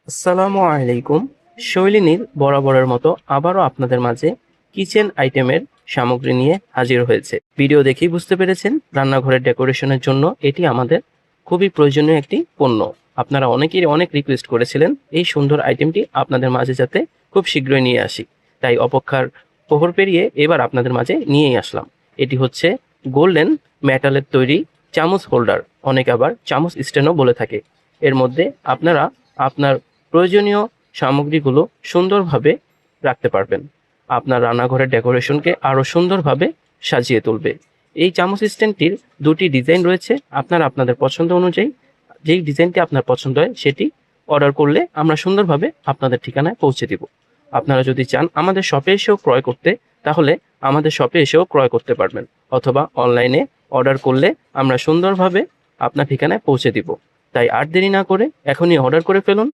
আসসালামু আলাইকুম। শৈলিনীর বরাবরের মতো আবারও আপনাদের মাঝে কিচেন আইটেমের সামগ্রী নিয়ে হাজির হয়েছে। ভিডিও দেখেই বুঝতে পেরেছেন রান্নাঘরের ডেকোরেশনের জন্য এটি আমাদের খুবই প্রয়োজনীয় একটি পণ্য। আপনারা অনেকেই অনেক রিকোয়েস্ট করেছিলেন এই সুন্দর আইটেমটি আপনাদের মাঝে যাতে খুব শীঘ্রই নিয়ে আসি, তাই অপেক্ষার প্রহর পেরিয়ে এবার আপনাদের মাঝে নিয়েই আসলাম। এটি হচ্ছে গোল্ডেন মেটালের তৈরি চামচ হোল্ডার, অনেকে আবার চামচ স্ট্যান্ডও বলে থাকে। এর মধ্যে আপনারা আপনার প্রয়োজনীয় সামগ্রীগুলো সুন্দরভাবে রাখতে পারবেন। আপনার রান্নাঘরের ডেকোরেশনকে আরও সুন্দরভাবে সাজিয়ে তুলবে। এই চামচ স্ট্যান্ডটির দুটি ডিজাইন রয়েছে। আপনারা আপনাদের পছন্দ অনুযায়ী যেই ডিজাইনটি আপনার পছন্দ হয় সেটি অর্ডার করলে আমরা সুন্দরভাবে আপনাদের ঠিকানায় পৌঁছে দিব। আপনারা যদি চান আমাদের শপে এসেও ক্রয় করতে, তাহলে আমাদের শপে এসেও ক্রয় করতে পারবেন, অথবা অনলাইনে অর্ডার করলে আমরা সুন্দরভাবে আপনার ঠিকানায় পৌঁছে দিব। তাই আর দেরি না করে এখনই অর্ডার করে ফেলুন।